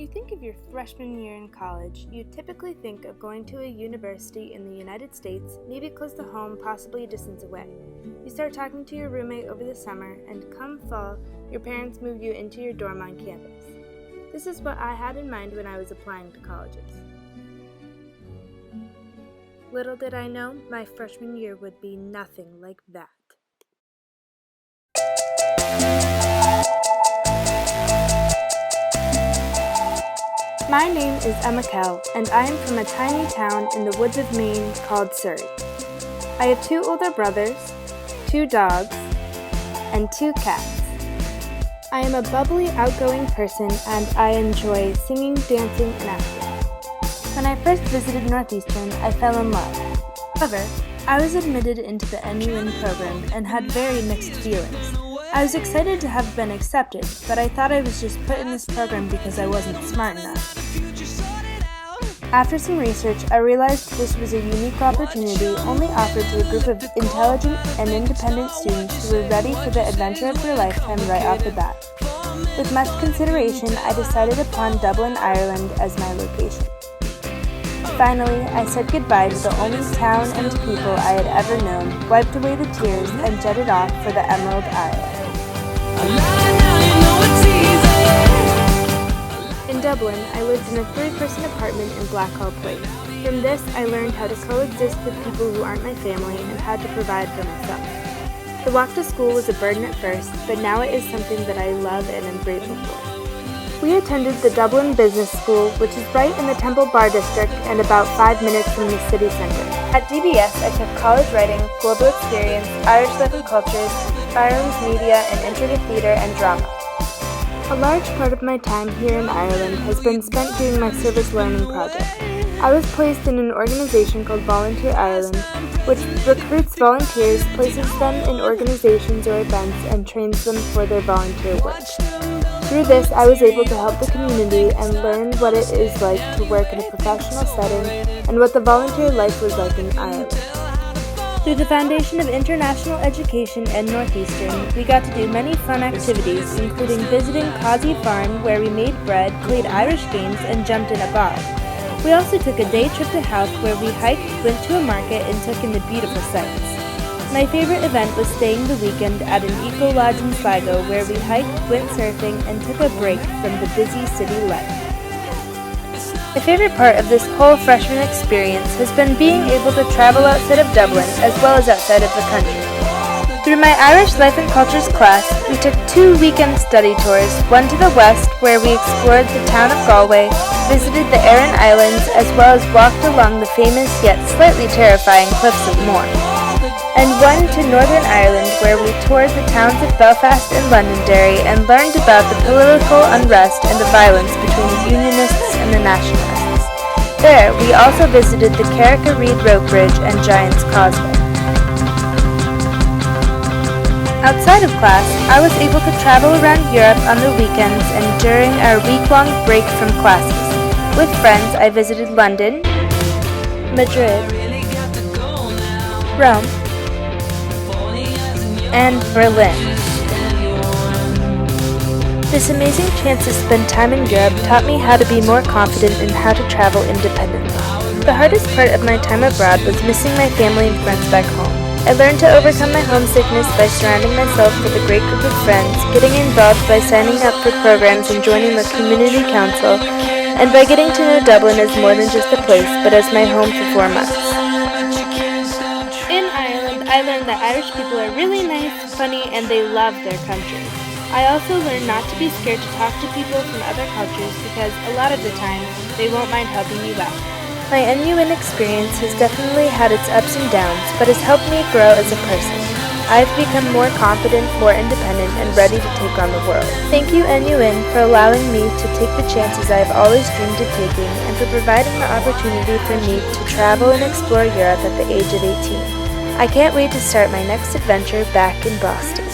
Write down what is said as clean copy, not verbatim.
you think of your freshman year in college, you typically think of going to a university in the United States, maybe close to home, possibly a distance away. You start talking to your roommate over the summer, and come fall, your parents move you into your dorm on campus. This is what I had in mind when I was applying to colleges. Little did I know, my freshman year would be nothing like that. My name is Emma Kell, and I am from a tiny town in the woods of Maine called Surrey. I have 2 older brothers, 2 dogs, and 2 cats. I am a bubbly, outgoing person, and I enjoy singing, dancing, and acting. When I first visited Northeastern, I fell in love. However, I was admitted into the NUN program and had very mixed feelings. I was excited to have been accepted, but I thought I was just put in this program because I wasn't smart enough. After some research, I realized this was a unique opportunity only offered to a group of intelligent and independent students who were ready for the adventure of their lifetime right off the bat. With much consideration, I decided upon Dublin, Ireland as my location. Finally, I said goodbye to the only town and people I had ever known, wiped away the tears, and jetted off for the Emerald Isle. In Dublin, I lived in a 3-person apartment in Blackhall Place. From this, I learned how to coexist with people who aren't my family and how to provide for myself. The walk to school was a burden at first, but now it is something that I love and am grateful for. We attended the Dublin Business School, which is right in the Temple Bar District and about 5 minutes from the city center. At DBS, I took college writing, global experience, Irish life and cultures, Ireland's media, and intro to theater and drama. A large part of my time here in Ireland has been spent doing my service learning project. I was placed in an organization called Volunteer Ireland, which recruits volunteers, places them in organizations or events, and trains them for their volunteer work. Through this, I was able to help the community and learn what it is like to work in a professional setting and what the volunteer life was like in Ireland. Through the Foundation of International Education and Northeastern, we got to do many fun activities, including visiting Causey Farm, where we made bread, played Irish games, and jumped in a bog. We also took a day trip to Howth, where we hiked, went to a market, and took in the beautiful sights. My favorite event was staying the weekend at an eco-lodge in Sligo, where we hiked, went surfing, and took a break from the busy city life. My favorite part of this whole freshman experience has been being able to travel outside of Dublin as well as outside of the country. Through my Irish Life and Cultures class, we took 2 weekend study tours, one to the west where we explored the town of Galway, visited the Aran Islands, as well as walked along the famous yet slightly terrifying cliffs of Moher, and one to Northern Ireland where we toured the towns of Belfast and Londonderry and learned about the political unrest and the violence between the Unionists and the Nationalists. There, we also visited the Carrick-a-Reid Rope Bridge and Giant's Causeway. Outside of class, I was able to travel around Europe on the weekends and during our week-long break from classes. With friends, I visited London, Madrid, Rome, and Berlin. This amazing chance to spend time in Europe taught me how to be more confident and how to travel independently. The hardest part of my time abroad was missing my family and friends back home. I learned to overcome my homesickness by surrounding myself with a great group of friends, getting involved by signing up for programs and joining the community council, and by getting to know Dublin as more than just a place, but as my home for 4 months. In Ireland, I learned that Irish people are really nice, funny, and they love their country. I also learned not to be scared to talk to people from other cultures because a lot of the time, they won't mind helping you out. My NUN experience has definitely had its ups and downs, but has helped me grow as a person. I've become more confident, more independent, and ready to take on the world. Thank you, NUN, for allowing me to take the chances I've always dreamed of taking, and for providing the opportunity for me to travel and explore Europe at the age of 18. I can't wait to start my next adventure back in Boston.